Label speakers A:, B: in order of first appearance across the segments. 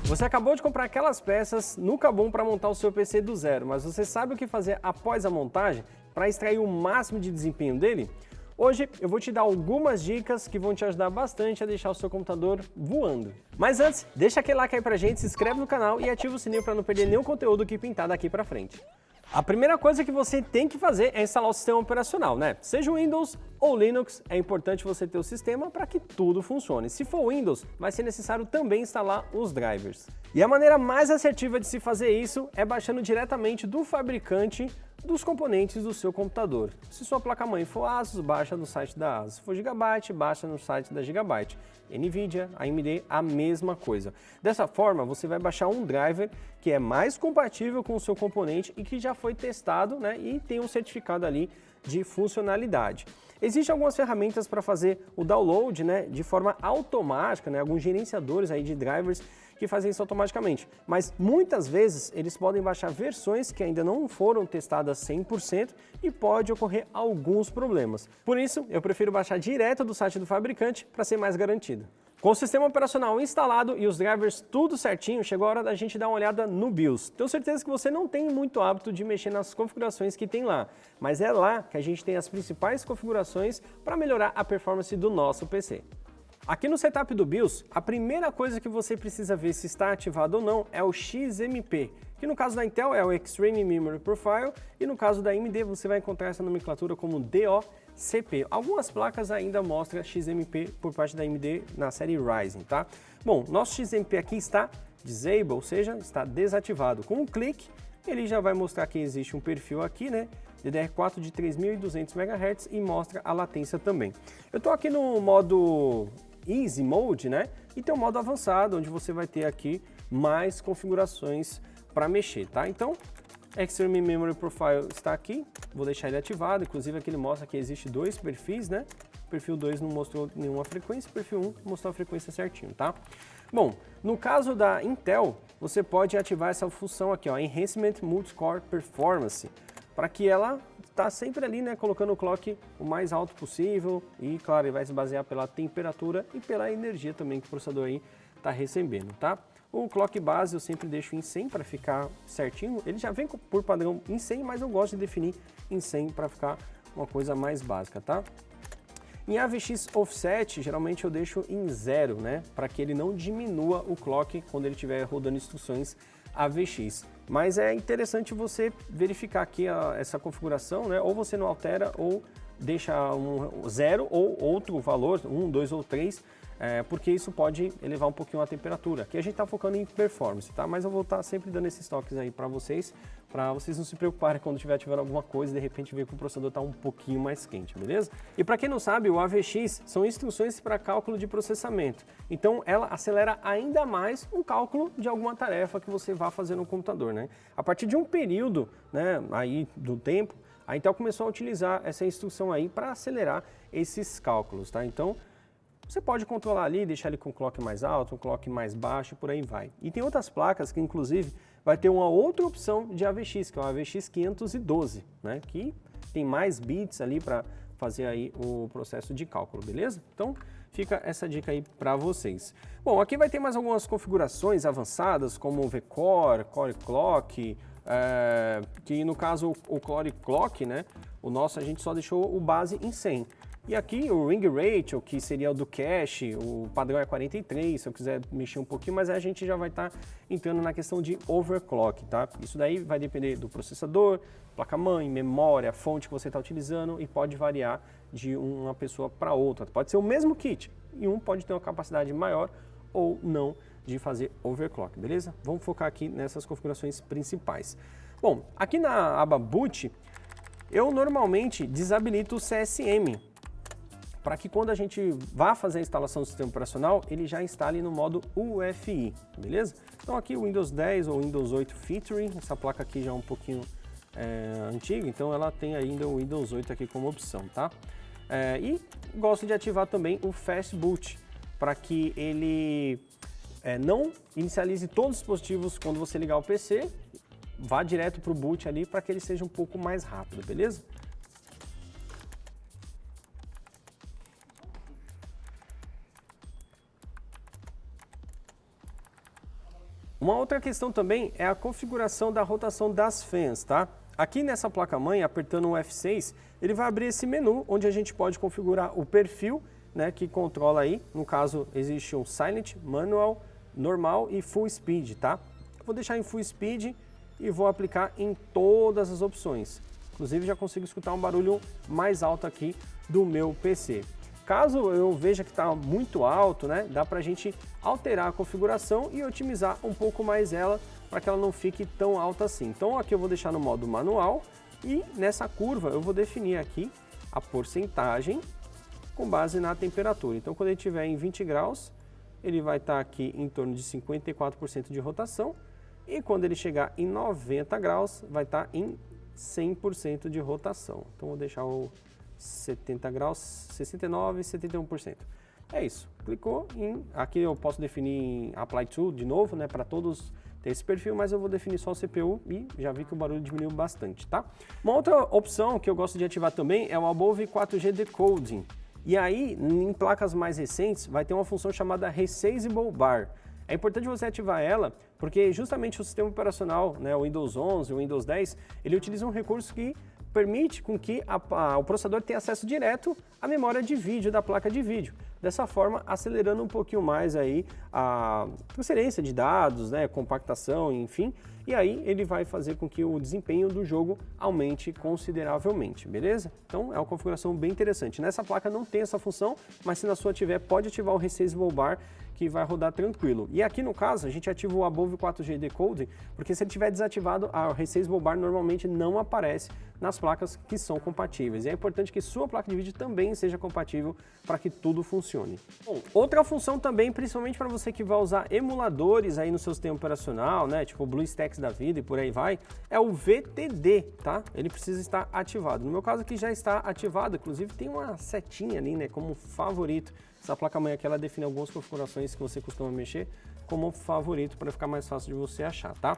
A: Você acabou de comprar aquelas peças no Kabum para montar o seu PC do zero, mas você sabe o que fazer após a montagem para extrair o máximo de desempenho dele? Hoje eu vou te dar algumas dicas que vão te ajudar bastante a deixar o seu computador voando. Mas antes, deixa aquele like aí pra gente, se inscreve no canal e ativa o sininho para não perder nenhum conteúdo que pintar daqui pra frente. A primeira coisa que você tem que fazer é instalar o sistema operacional, né? Seja o Windows ou Linux, é importante você ter o sistema para que tudo funcione. Se for Windows, vai ser necessário também instalar os drivers. E a maneira mais assertiva de se fazer isso é baixando diretamente do fabricante dos componentes do seu computador. Se sua placa-mãe for ASUS, baixa no site da ASUS. Se for Gigabyte, baixa no site da Gigabyte. NVIDIA, AMD, a mesma coisa. Dessa forma, você vai baixar um driver que é mais compatível com o seu componente e que já foi testado, né, e tem um certificado ali de funcionalidade. Existem algumas ferramentas para fazer o download, né, de forma automática, né, alguns gerenciadores aí de drivers que fazem isso automaticamente, mas muitas vezes eles podem baixar versões que ainda não foram testadas 100% e pode ocorrer alguns problemas. Por isso, eu prefiro baixar direto do site do fabricante para ser mais garantido. Com o sistema operacional instalado e os drivers tudo certinho, chegou a hora da gente dar uma olhada no BIOS. Tenho certeza que você não tem muito hábito de mexer nas configurações que tem lá, mas é lá que a gente tem as principais configurações para melhorar a performance do nosso PC. Aqui no setup do BIOS, a primeira coisa que você precisa ver se está ativado ou não é o XMP, que no caso da Intel é o Extreme Memory Profile e no caso da AMD você vai encontrar essa nomenclatura como DOCP. Algumas placas ainda mostram XMP por parte da AMD na série Ryzen, tá? Bom, nosso XMP aqui está disable, ou seja, está desativado. Com um clique, ele já vai mostrar que existe um perfil aqui, né? DDR4 de 3.200 MHz e mostra a latência também. Eu estou aqui no modo Easy Mode, né? E tem um modo avançado, onde você vai ter aqui mais configurações para mexer, tá? Então, Extreme Memory Profile está aqui, vou deixar ele ativado, inclusive aqui ele mostra que existe dois perfis, né? O perfil 2 não mostrou nenhuma frequência, o perfil 1 mostrou a frequência certinho, tá? Bom, no caso da Intel, você pode ativar essa função aqui, ó, Enhancement Multicore Performance, para que ela está sempre ali, né, colocando o clock o mais alto possível e, claro, ele vai se basear pela temperatura e pela energia também que o processador aí está recebendo, tá? O clock base eu sempre deixo em 100 para ficar certinho, ele já vem por padrão em 100, mas eu gosto de definir em 100 para ficar uma coisa mais básica, tá? Em AVX Offset, geralmente eu deixo em 0, né, para que ele não diminua o clock quando ele estiver rodando instruções AVX. Mas é interessante você verificar aqui essa configuração, né? Ou você não altera ou deixa um 0 ou outro valor, 1, 2 ou 3, porque isso pode elevar um pouquinho a temperatura. Aqui a gente está focando em performance, tá? Mas eu vou estar sempre dando esses toques aí para vocês não se preocuparem quando estiver ativando alguma coisa e de repente ver que o processador está um pouquinho mais quente, beleza? E para quem não sabe, o AVX são instruções para cálculo de processamento. Então ela acelera ainda mais o cálculo de alguma tarefa que você vá fazer no computador, né? A partir de um período, né, aí do tempo, a Intel começou a utilizar essa instrução aí para acelerar esses cálculos, tá? Então, você pode controlar ali, deixar ele com um clock mais alto, um clock mais baixo e por aí vai. E tem outras placas que, inclusive, vai ter uma outra opção de AVX, que é o AVX 512, né? Que tem mais bits ali para fazer aí o processo de cálculo, beleza? Então, fica essa dica aí para vocês. Bom, aqui vai ter mais algumas configurações avançadas, como o VCore, Core Clock, que no caso o Core Clock, né, o nosso a gente só deixou o base em 100. E aqui o Ring Ratio, que seria o do cache, o padrão é 43, se eu quiser mexer um pouquinho, mas aí a gente já vai estar entrando na questão de overclock, tá? Isso daí vai depender do processador, placa-mãe, memória, fonte que você está utilizando e pode variar de uma pessoa para outra. Pode ser o mesmo kit e um pode ter uma capacidade maior ou não de fazer overclock, beleza? Vamos focar aqui nessas configurações principais. Bom, aqui na aba Boot, eu normalmente desabilito o CSM, para que quando a gente vá fazer a instalação do sistema operacional, ele já instale no modo UEFI, beleza? Então aqui o Windows 10 ou Windows 8 Featuring, essa placa aqui já é um pouquinho antiga, então ela tem ainda o Windows 8 aqui como opção, tá? E gosto de ativar também o Fast Boot, para que ele não inicialize todos os dispositivos quando você ligar o PC, vá direto para o boot ali para que ele seja um pouco mais rápido, beleza? Uma outra questão também é a configuração da rotação das fãs, tá? Aqui nessa placa-mãe, apertando o F6, ele vai abrir esse menu onde a gente pode configurar o perfil, né, que controla aí. No caso, existe um Silent, Manual, Normal e Full Speed, tá? Vou deixar em Full Speed e vou aplicar em todas as opções. Inclusive, já consigo escutar um barulho mais alto aqui do meu PC. Caso eu veja que está muito alto, né, dá para a gente alterar a configuração e otimizar um pouco mais ela para que ela não fique tão alta assim. Então aqui eu vou deixar no modo manual e nessa curva eu vou definir aqui a porcentagem com base na temperatura. Então quando ele estiver em 20 graus, ele vai estar aqui em torno de 54% de rotação e quando ele chegar em 90 graus, vai estar em 100% de rotação. Então vou deixar o 70 graus, 69 e 71%. É isso. Clicou em... Aqui eu posso definir em Apply To de novo, né? Para todos ter esse perfil, mas eu vou definir só o CPU e já vi que o barulho diminuiu bastante, tá? Uma outra opção que eu gosto de ativar também é o Above 4G Decoding. E aí, em placas mais recentes, vai ter uma função chamada Resizable Bar. É importante você ativar ela, porque justamente o sistema operacional, né, o Windows 11, o Windows 10, ele utiliza um recurso que permite com que o processador tenha acesso direto à memória de vídeo da placa de vídeo. Dessa forma, acelerando um pouquinho mais aí a transferência de dados, né, compactação, enfim, e aí ele vai fazer com que o desempenho do jogo aumente consideravelmente, beleza? Então é uma configuração bem interessante. Nessa placa não tem essa função, mas se na sua tiver, pode ativar o Resizable Bar, que vai rodar tranquilo. E aqui no caso, a gente ativa o Above 4G Decoding, porque se ele tiver desativado, a Resizable Bar normalmente não aparece nas placas que são compatíveis. E é importante que sua placa de vídeo também seja compatível para que tudo funcione. Bom, outra função também, principalmente para você que vai usar emuladores aí no seu sistema operacional, né, tipo o BlueStacks da vida e por aí vai, é o VTD, tá? Ele precisa estar ativado. No meu caso aqui já está ativado, inclusive tem uma setinha ali, né, como favorito. Essa placa-mãe aqui, ela define algumas configurações que você costuma mexer como favorito para ficar mais fácil de você achar, tá?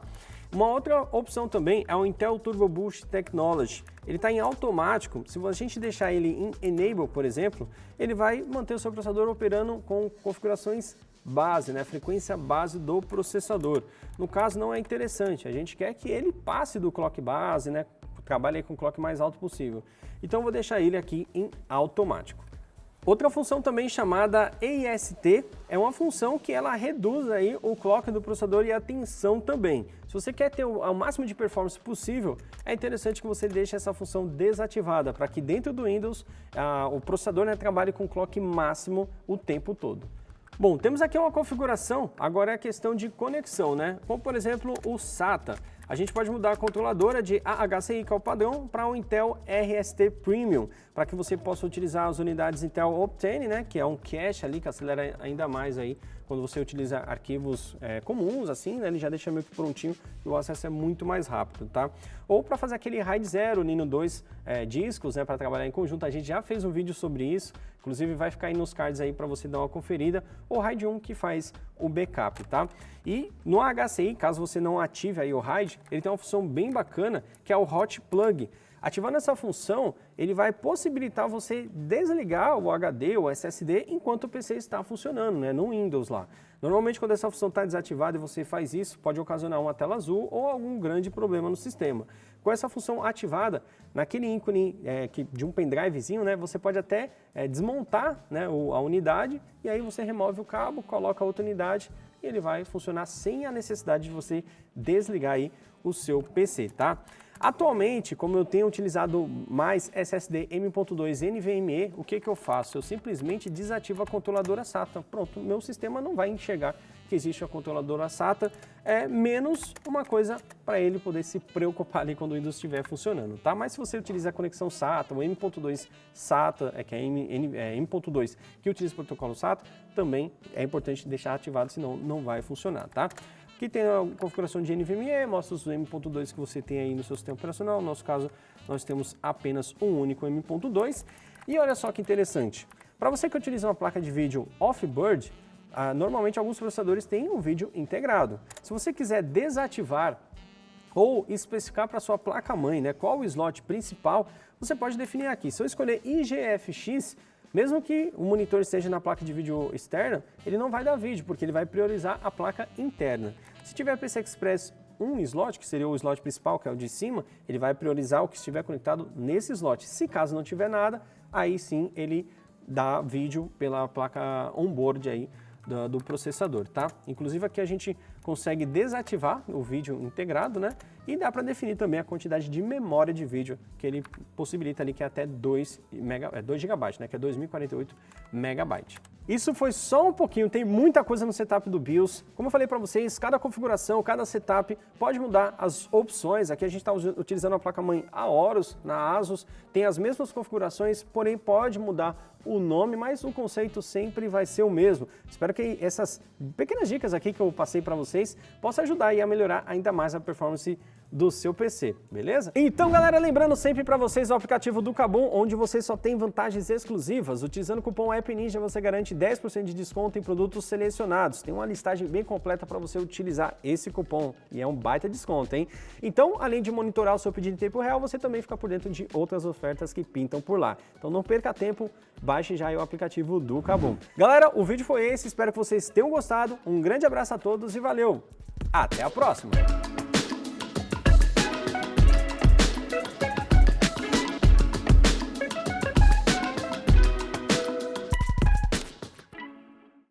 A: Uma outra opção também é o Intel Turbo Boost Technology. Ele está em automático. Se a gente deixar ele em Enable, por exemplo, ele vai manter o seu processador operando com configurações base, né? Frequência base do processador. No caso, não é interessante. A gente quer que ele passe do clock base, né? Trabalhe com o clock mais alto possível. Então, eu vou deixar ele aqui em automático. Outra função também chamada AST é uma função que ela reduz aí o clock do processador e a tensão também. Se você quer ter o máximo de performance possível, é interessante que você deixe essa função desativada para que dentro do Windows o processador, né, trabalhe com clock máximo o tempo todo. Bom, temos aqui uma configuração, agora é a questão de conexão, né? Como por exemplo o SATA. A gente pode mudar a controladora de AHCI, que é o padrão, para o Intel RST Premium, para que você possa utilizar as unidades Intel Optane, né, que é um cache ali que acelera ainda mais aí quando você utiliza arquivos comuns, assim, né, ele já deixa meio que prontinho e o acesso é muito mais rápido, tá? Ou para fazer aquele RAID 0, Nino 2 discos, né, para trabalhar em conjunto, a gente já fez um vídeo sobre isso, inclusive vai ficar aí nos cards aí para você dar uma conferida, ou RAID 1 que faz o backup, tá? E no HCI, caso você não ative aí o RAID, ele tem uma função bem bacana, que é o Hot Plug. Ativando essa função, ele vai possibilitar você desligar o HD ou SSD enquanto o PC está funcionando, né, no Windows lá. Normalmente, quando essa função está desativada e você faz isso, pode ocasionar uma tela azul ou algum grande problema no sistema. Com essa função ativada, naquele ícone de um pendrivezinho, né, você pode até desmontar, né, a unidade e aí você remove o cabo, coloca outra unidade e ele vai funcionar sem a necessidade de você desligar aí o seu PC, tá? Atualmente, como eu tenho utilizado mais SSD M.2 NVMe, o que eu faço? Eu simplesmente desativo a controladora SATA. Pronto, meu sistema não vai enxergar que existe a controladora SATA, menos uma coisa para ele poder se preocupar ali quando o Windows estiver funcionando, tá? Mas se você utiliza a conexão SATA, o M.2 SATA, que é M.2, que utiliza o protocolo SATA, também é importante deixar ativado, senão não vai funcionar, tá? Aqui tem a configuração de NVMe, mostra os M.2 que você tem aí no seu sistema operacional. No nosso caso, nós temos apenas um único M.2. E olha só que interessante. Para você que utiliza uma placa de vídeo off-board, normalmente alguns processadores têm um vídeo integrado. Se você quiser desativar ou especificar para sua placa-mãe, né, qual o slot principal, você pode definir aqui. Se eu escolher IGFX, Mesmo que o monitor esteja na placa de vídeo externa, ele não vai dar vídeo, porque ele vai priorizar a placa interna. Se tiver PCI Express um slot, que seria o slot principal, que é o de cima, ele vai priorizar o que estiver conectado nesse slot. Se caso não tiver nada, aí sim ele dá vídeo pela placa onboard aí do processador, tá? Inclusive aqui a gente consegue desativar o vídeo integrado, né? E dá para definir também a quantidade de memória de vídeo que ele possibilita ali, que é até 2 GB, né? Que é 2048 MB. Isso foi só um pouquinho, tem muita coisa no setup do BIOS. Como eu falei para vocês, cada configuração, cada setup pode mudar as opções. Aqui a gente está utilizando a placa-mãe Aorus, na Asus, tem as mesmas configurações, porém pode mudar o nome, mas o conceito sempre vai ser o mesmo. Espero que essas pequenas dicas aqui que eu passei para vocês possam ajudar aí a melhorar ainda mais a performance do seu PC, beleza? Então, galera, lembrando sempre para vocês o aplicativo do Kabum, onde você só tem vantagens exclusivas. Utilizando o cupom AppNinja você garante 10% de desconto em produtos selecionados. Tem uma listagem bem completa para você utilizar esse cupom e é um baita desconto, hein? Então, além de monitorar o seu pedido em tempo real, você também fica por dentro de outras ofertas que pintam por lá. Então, não perca tempo, baixe já o aplicativo do Kabum. Galera, o vídeo foi esse, espero que vocês tenham gostado. Um grande abraço a todos e valeu! Até a próxima!